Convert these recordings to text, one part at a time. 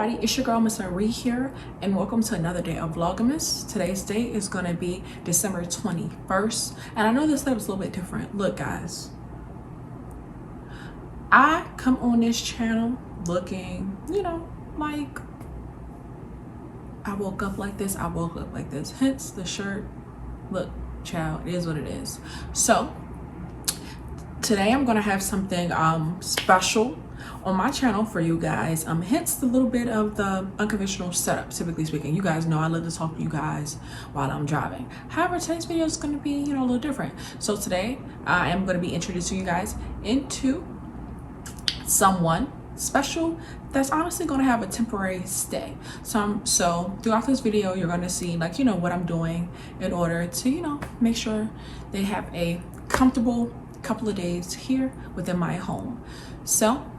everybody, it's your girl Miss Marie here, and welcome to another day of Vlogmas. Today's date is going to be December 21st, and I know this step is a little bit different. Look guys, I come on this channel looking, like I woke up like this, hence the shirt. Look child, it is what it is. So today I'm going to have something special on my channel for you guys, hence the little bit of the unconventional setup. Typically speaking, you guys know I love to talk to you guys while I'm driving. However, today's video is going to be a little different. So today I am going to be introducing you guys into someone special that's honestly going to have a temporary stay. So throughout this video you're going to see what I'm doing in order to make sure they have a comfortable couple of days here within my home. So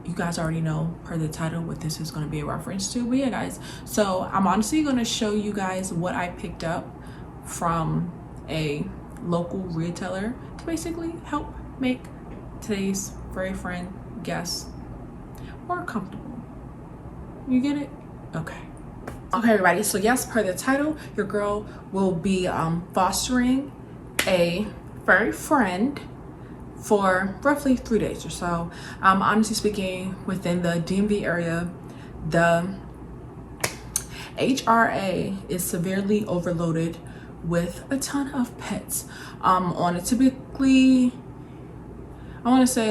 you guys already know per the title what this is going to be a reference to. But yeah guys, so I'm honestly going to show you guys what I picked up from a local retailer to basically help make today's furry friend guest more comfortable. You get it? Okay everybody, so yes, per the title, your girl will be fostering a furry friend for roughly 3 days or so. Honestly speaking, within the DMV area, the HRA is severely overloaded with a ton of pets. On a typically, I want to say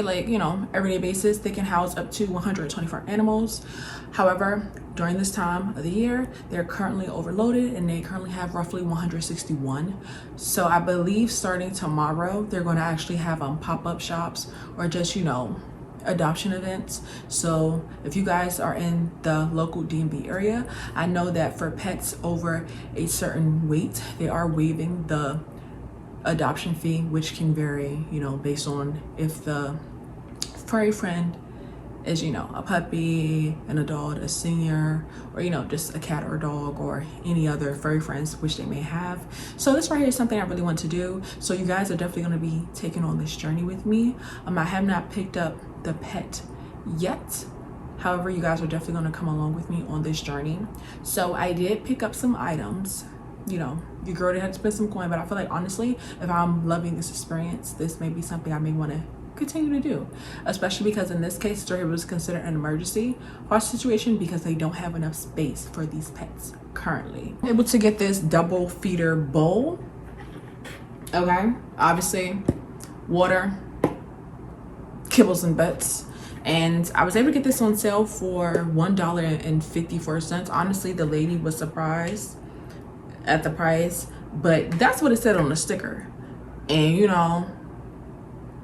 everyday basis, they can house up to 124 animals. However, during this time of the year, they're currently overloaded and they currently have roughly 161. So I believe starting tomorrow, they're going to actually have pop-up shops or just, adoption events. So if you guys are in the local DMV area, I know that for pets over a certain weight, they are waiving the adoption fee, which can vary, based on if the furry friend is a puppy, an adult, a senior, or just a cat or a dog or any other furry friends which they may have. So this right here is something I really want to do, so you guys are definitely going to be taking on this journey with me. I have not picked up the pet yet, however you guys are definitely going to come along with me on this journey. So I did pick up some items. Your girl did have to spend some coin, but I feel like honestly, if I'm loving this experience, this may be something I may want to continue to do, especially because in this case it was considered an emergency situation because they don't have enough space for these pets currently. I'm able to get this double feeder bowl. Okay, obviously water, kibbles and bits, and I was able to get this on sale for $1.54. Honestly, the lady was surprised at the price, but that's what it said on the sticker. And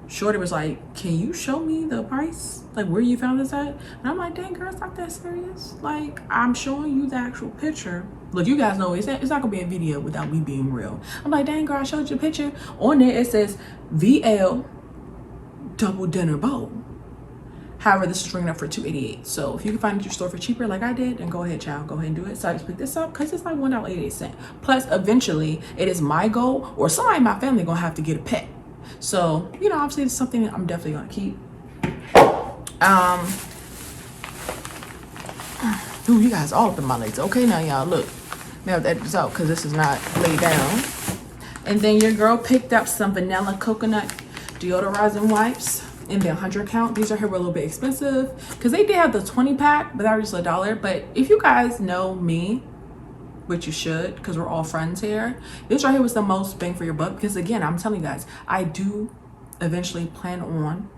Shorty was like, can you show me the price, where you found this at? And I'm like, dang girl, it's not that serious. I'm showing you the actual picture. Look, you guys know it's not gonna be a video without me being real. I'm like, dang girl, I showed you a picture. On there it says VL double dinner bowl. However, this is ringing up for $2.88. So if you can find it at your store for cheaper like I did, then go ahead child, go ahead and do it. So I just picked this up because it's like $1.88. Plus eventually it is my goal or somebody in my family gonna have to get a pet. So obviously it's something that I'm definitely gonna keep. Ooh, you guys all up in my legs. Okay, now y'all look, now that is out because this is not laid down. And then your girl picked up some vanilla coconut deodorizing wipes in the 100 count. These are here were a little bit expensive because they did have the 20 pack, but that was just $1. But if you guys know me, which you should because we're all friends here, this right here was the most bang for your buck because again, I'm telling you guys, I do eventually plan on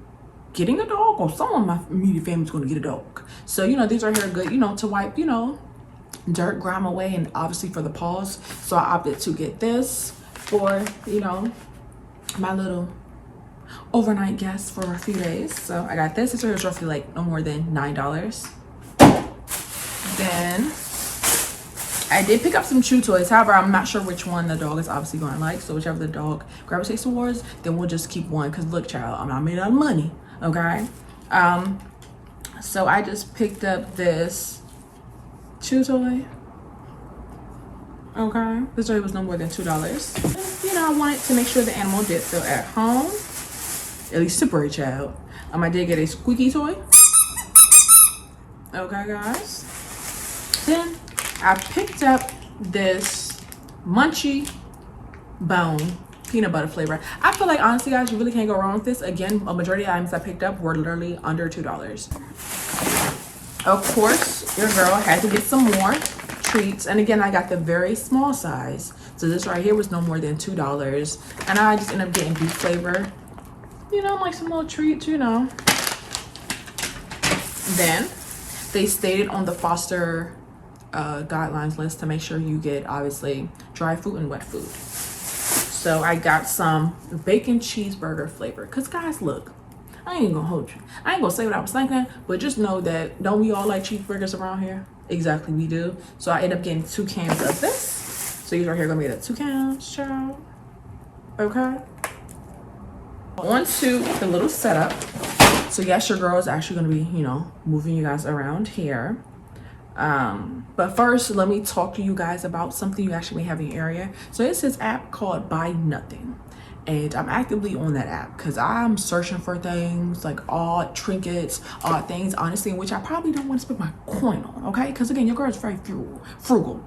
getting a dog, or someone in my immediate family is going to get a dog. So these are here good to wipe dirt, grime away, and obviously for the paws. So I opted to get this for my little overnight guest for a few days. So I got this. This is roughly no more than $9. Then I did pick up some chew toys. However, I'm not sure which one the dog is obviously going to like. So whichever the dog gravitates towards, then we'll just keep one. Because look, child, I'm not made out of money. Okay. So I just picked up this chew toy. Okay. This toy was no more than $2. I wanted to make sure the animal did feel at home. At least temporary child. I did get a squeaky toy. Okay, guys. Then I picked up this Munchie Bone peanut butter flavor. I feel like, honestly, guys, you really can't go wrong with this. Again, a majority of items I picked up were literally under $2. Of course, your girl had to get some more treats. And again, I got the very small size. So this right here was no more than $2. And I just ended up getting beef flavor. You know, like some little treats, you know. Then they stated on the Foster guidelines list to make sure you get, obviously, dry food and wet food. So I got some bacon cheeseburger flavor. Because, guys, look, I ain't gonna hold you. I ain't gonna say what I was thinking, but just know that, don't we all like cheeseburgers around here? Exactly, we do. So I ended up getting 2 cans of this. So these right here are gonna be the 2 cans, child. Okay. On to the little setup. So yes, your girl is actually gonna be, you know, moving you guys around here. But first, let me talk to you guys about something you actually may have in your area. So it's this app called Buy Nothing. And I'm actively on that app because I'm searching for things like odd trinkets, odd things, honestly, in which I probably don't want to spend my coin on, okay? Because again, your girl is very frugal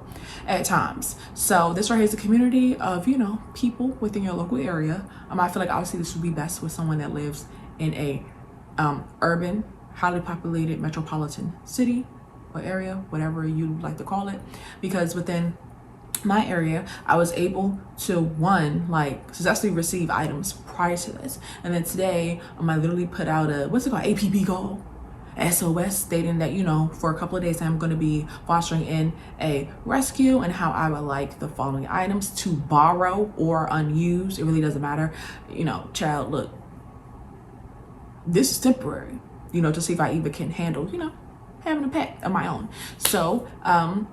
at times. So this right here is a community of, you know, people within your local area. I feel like obviously this would be best with someone that lives in a urban, highly populated metropolitan city or area, whatever you like to call it, because within my area I was able to successfully receive items prior to this, and then today I literally put out a what's it called, APB call, SOS, stating that, you know, for a couple of days I'm going to be fostering in a rescue and how I would like the following items to borrow or unused. It really doesn't matter, you know, child, look, this is temporary, you know, to see if I even can handle, you know, having a pet of my own. So I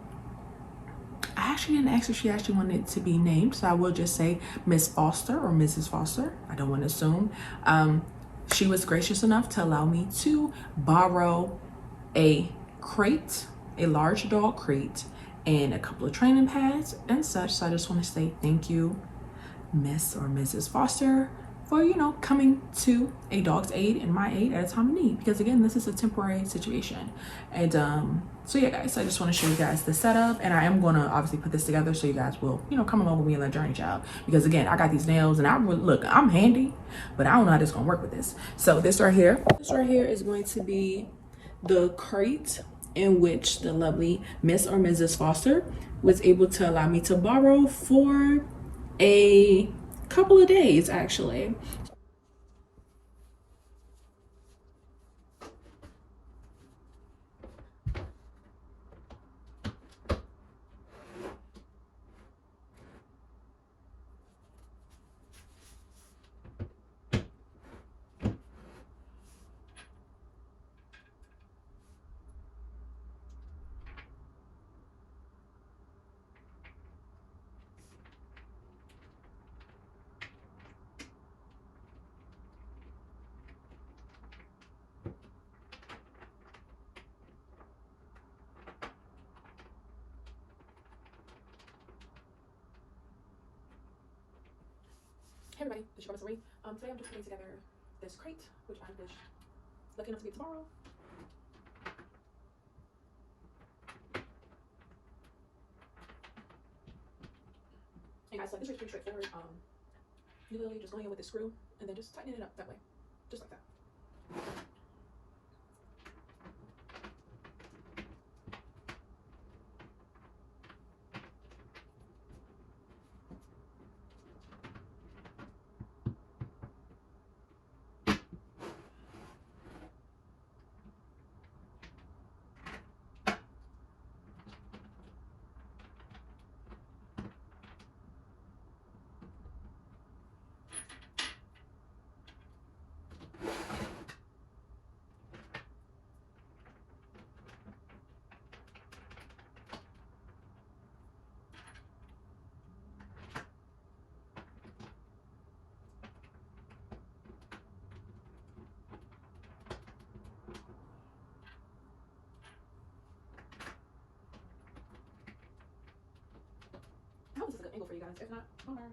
actually didn't ask if she actually wanted to be named, so I will just say Miss Foster or Mrs. Foster. I don't want to assume. She was gracious enough to allow me to borrow a crate, a large dog crate, and a couple of training pads and such. So I just want to say thank you, Miss or Mrs. Foster, for, you know, coming to a dog's aid and my aid at a time of need, because again, this is a temporary situation. And so yeah, guys, I just want to show you guys the setup, and I am going to obviously put this together so you guys will, you know, come along with me on that journey, child, because again, I got these nails and I'm handy, but I don't know how this is gonna work with this. So this right here is going to be the crate in which the lovely Miss or Mrs. Foster was able to allow me to borrow for a couple of days, actually. Hey everybody, it's your girl msmariee. Today I'm just putting together this crate, which I'm just lucky enough to get tomorrow. Hey guys, so this is pretty straightforward. You literally just go in with the screw and then just tighten it up that way, just like that. I hope this is a good angle for you guys. If not, okay.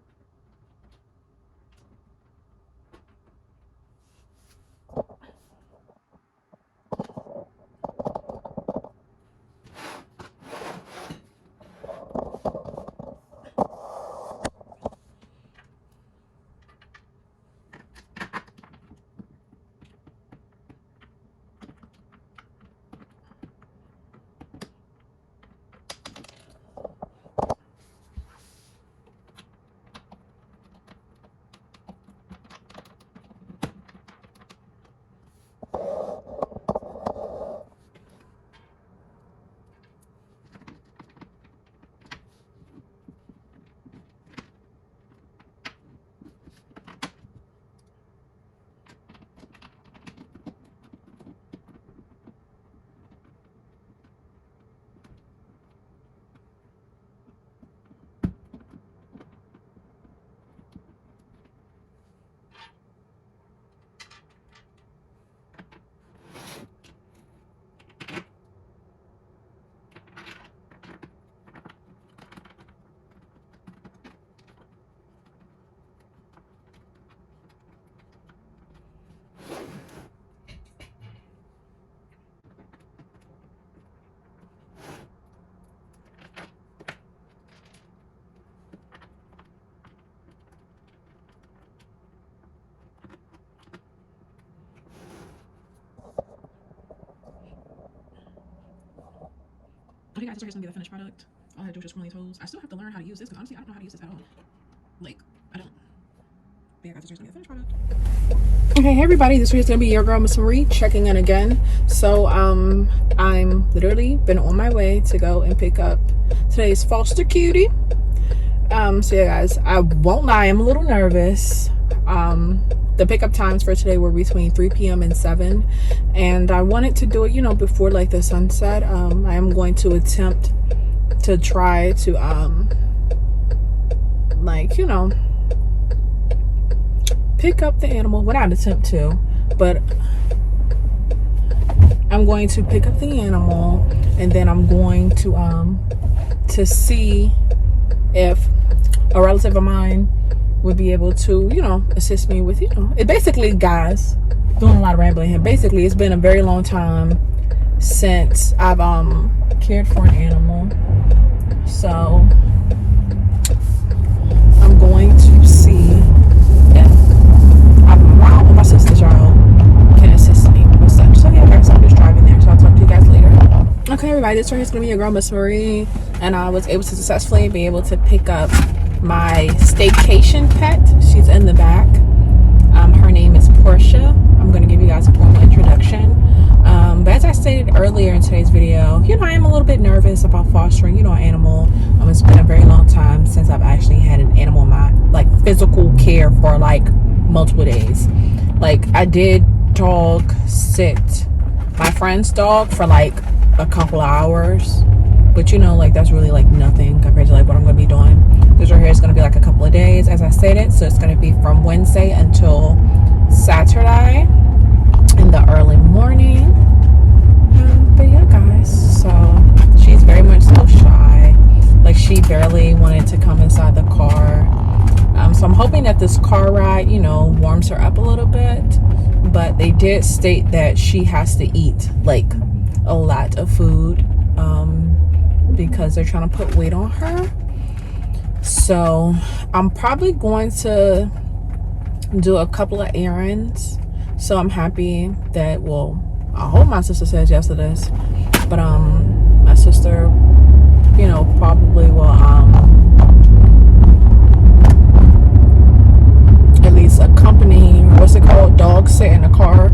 Okay, guys, this right here's gonna be the finished product. All I have to do is just run these holes. I still have to learn how to use this because honestly, I don't know how to use this at all. Like, I don't. But yeah, guys, this is gonna be the finished product. Okay, hey everybody, this is gonna be your girl Miss Marie checking in again. So I'm literally been on my way to go and pick up today's foster cutie. So yeah, guys, I won't lie, I'm a little nervous. The pickup times for today were between 3 p.m. and 7, and I wanted to do it, you know, before like the sunset. I am going to attempt to try to like, you know, pick up the animal. Well, not attempt to, but I'm going to pick up the animal, and then I'm going to see if a relative of mine would be able to, you know, assist me with, you know, it basically, guys, doing a lot of rambling here. Basically, it's been a very long time since I've cared for an animal, so I'm going to see if around with my sister's child can assist me with such. So yeah, guys, I'm just driving there, so I'll talk to you guys later. Okay, everybody, this right here is gonna be your girl Miss Marie, and I was able to successfully be able to pick up my staycation pet. She's in the back. Her name is Porsche. I'm going to give you guys a formal introduction. But as I stated earlier in today's video, you know, I am a little bit nervous about fostering, you know, an animal. It's been a very long time since I've actually had an animal in my, like, physical care for, like, multiple days. Like, I did dog sit my friend's dog for, like, a couple hours. But, you know, like, that's really, like, nothing compared to, like, what I'm going to be doing. This right here is going to be like a couple of days, as I stated. So it's going to be from Wednesday until Saturday in the early morning. But yeah, guys, so she's very much so shy. Like, she barely wanted to come inside the car. So I'm hoping that this car ride, you know, warms her up a little bit. But they did state that she has to eat, like, a lot of food because they're trying to put weight on her. So I'm probably going to do a couple of errands. So I'm happy that, well, I hope my sister says yes to this. But my sister, you know, probably will at least accompany, what's it called, dog sit in the car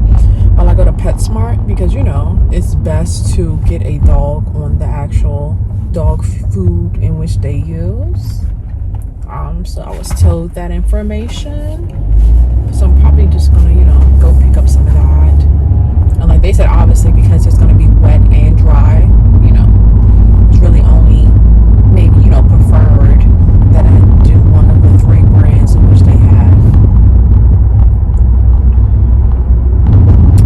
while I go to PetSmart, because, you know, it's best to get a dog on the actual dog food in which they use. So I was told that information. So I'm probably just gonna, you know, go pick up some of that. And like they said, obviously, because it's gonna be wet and dry, you know, it's really only maybe, you know, preferred that I do one of the 3 brands in which they have.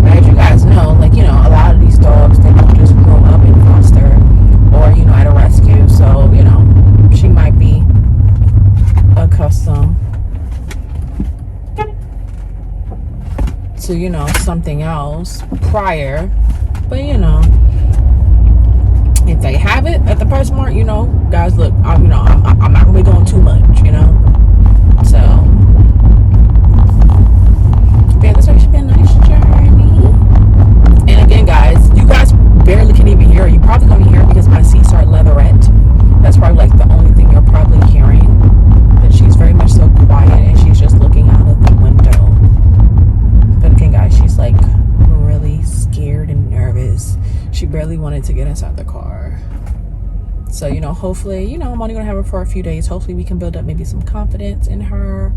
But as you guys know, like, you know, a lot of these dogs, they don't just grow up in foster or, you know, at a rescue. So, you know, she might be accustomed to, you know, something else prior. But, you know, if they have it at the PetSmart, you know, guys, look, I'm not gonna be doing too much, you know. So yeah, this actually been a nice journey. And again, guys, you guys barely can even hear it. You probably gonna hear it because my seats are leatherette. That's probably like the only thing you're probably hearing. But she's very much so quiet, and she's just looking out of the window. But again, guys, she's like really scared and nervous. She barely wanted to get inside the car. So, you know, hopefully, you know, I'm only gonna have her for a few days. Hopefully we can build up maybe some confidence in her,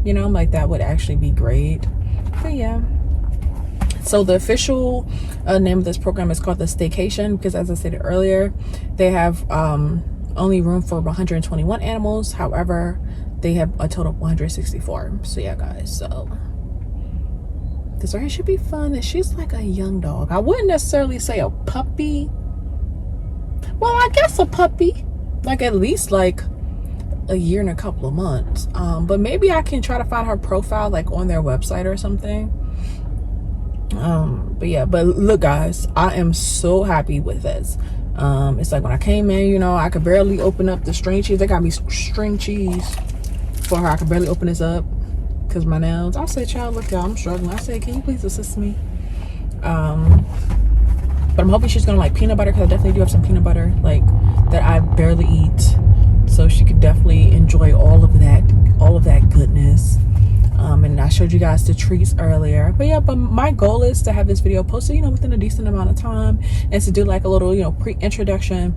you know, like that would actually be great. But yeah, so the official name of this program is called the Staycation, because as I stated earlier, they have only room for 121 animals. However, they have a total of 164. So yeah, guys, so this right here should be fun. And she's like a young dog. I wouldn't necessarily say a puppy. Well, I guess a puppy, like at least like a year and a couple of months. But maybe I can try to find her profile like on their website or something. But yeah, but look, guys, I am so happy with this. It's like when I came in, you know, I could barely open up the string cheese. They got me string cheese for her. I could barely open this up because my nails. I said, child, look, y'all, I'm struggling. I said, can you please assist me? But I'm hoping she's gonna like peanut butter, because I definitely do have some peanut butter like that I barely eat, so she could definitely enjoy all of that goodness. And I showed you guys the treats earlier. But yeah, but my goal is to have this video posted, you know, within a decent amount of time, and to do like a little, you know, pre-introduction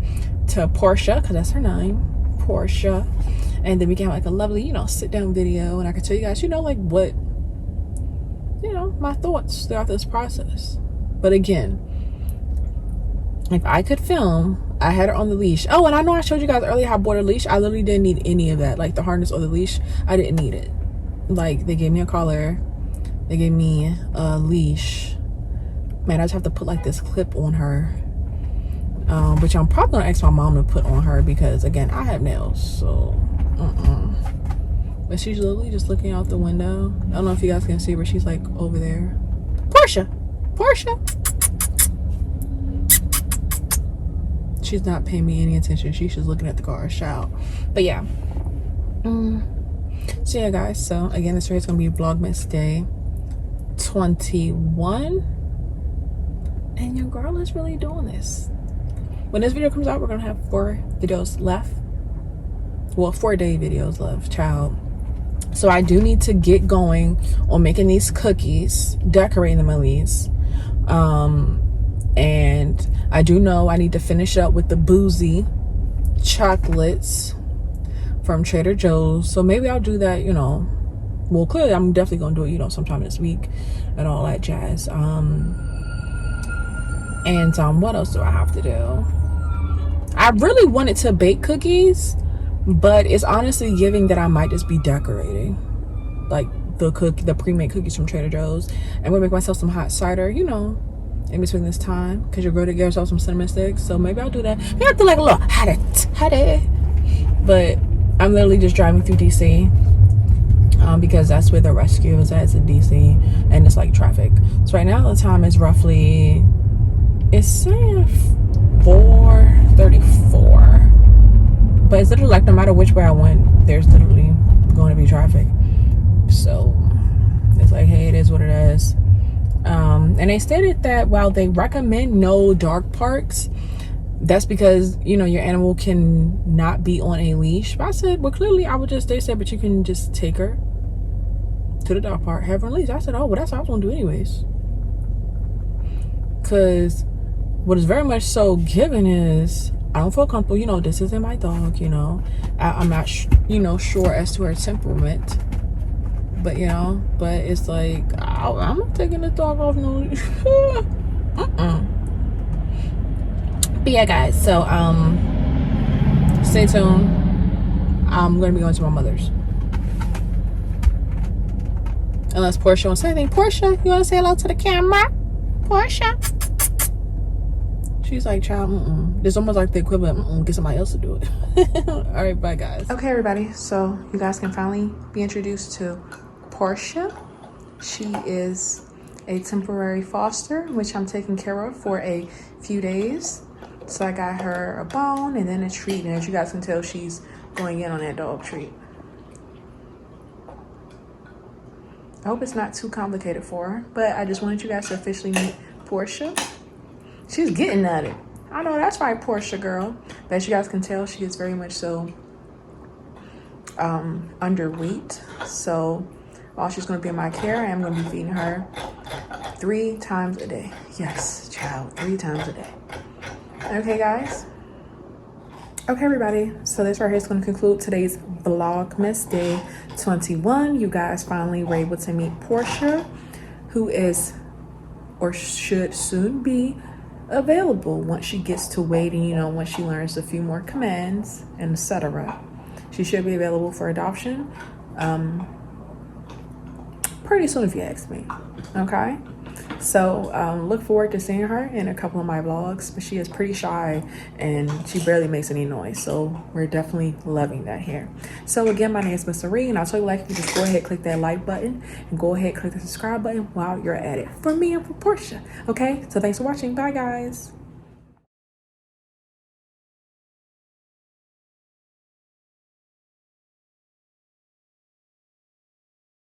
to Porsche, because that's her name, Porsche. And then we can have like a lovely, you know, sit down video, and I can tell you guys, you know, like what, you know, my thoughts throughout this process. But again, if I could film, I had her on the leash. Oh, and I know I showed you guys earlier how I bought a leash. I literally didn't need any of that, like the harness or the leash. I didn't need it. Like, they gave me a collar, they gave me a leash. Man, I just have to put like this clip on her, which I'm probably gonna ask my mom to put on her, because again, I have nails, so but she's literally just looking out the window. I don't know if you guys can see, but she's like over there. Porsche. She's not paying me any attention. She's just looking at the car. Shout. But yeah. So yeah, guys. So again, this video is gonna be Vlogmas day 21, and your girl is really doing this. When this video comes out, we're gonna have 4 videos left. Well, 4-day videos left, child. So I do need to get going on making these cookies, decorating them at least. And I do know I need to finish up with the boozy chocolates from Trader Joe's. So maybe I'll do that, you know. Well, clearly I'm definitely gonna do it, you know, sometime this week and all that jazz. What else do I have to do? I really wanted to bake cookies, but it's honestly giving that I might just be decorating, like the pre-made cookies from Trader Joe's. And I'm gonna make myself some hot cider, you know, in between this time, because your girl to get herself some cinnamon sticks. So maybe I'll do that. Maybe I'll do like a little hot. But I'm literally just driving through DC, because that's where the rescue is at. It's in DC, and it's like traffic. So right now the time is roughly, it's saying 4:34. But it's literally like no matter which way I went, there's literally going to be traffic. So it's like, hey, it is what it is. And they stated that while they recommend no dark parks, that's because, you know, your animal can not be on a leash. But I said, well, clearly they said, but you can just take her to the dog park, have her on a leash. I said, oh, well, that's what I was gonna do anyways. Because what is very much so given is, I don't feel comfortable, you know, this isn't my dog, you know. I'm not, you know, sure as to her temperament. But, you know, but it's like, I'm not taking the dog off no leash. But yeah, guys, so, stay tuned. I'm going to be going to my mother's. Unless Porsche wants to say anything. Porsche, you want to say hello to the camera? Porsche? She's like, child, It's almost like the equivalent, get somebody else to do it. All right, bye, guys. Okay, everybody. So you guys can finally be introduced to Porsche. She is a temporary foster, which I'm taking care of for a few days. So I got her a bone and then a treat. And as you guys can tell, she's going in on that dog treat. I hope it's not too complicated for her. But I just wanted you guys to officially meet Porsche. She's getting at it. I know that's right, Porsche girl. But as you guys can tell, she is very much so underweight. So while she's going to be in my care, I am going to be feeding her 3 times a day. Yes, child, 3 times a day. Okay, guys. Okay, everybody. So this right here is going to conclude today's Vlogmas day 21. You guys finally were able to meet Porsche, who is or should soon be available once she gets to waiting, you know, once she learns a few more commands and etc. She should be available for adoption pretty soon, if you ask me. Okay, so look forward to seeing her in a couple of my vlogs. But she is pretty shy and she barely makes any noise, so we're definitely loving that here. So again, my name is msmariee, and I'll tell you, like, you just go ahead, click that like button, and go ahead, click the subscribe button while you're at it, for me and for Porsche. Okay, so thanks for watching. Bye, guys.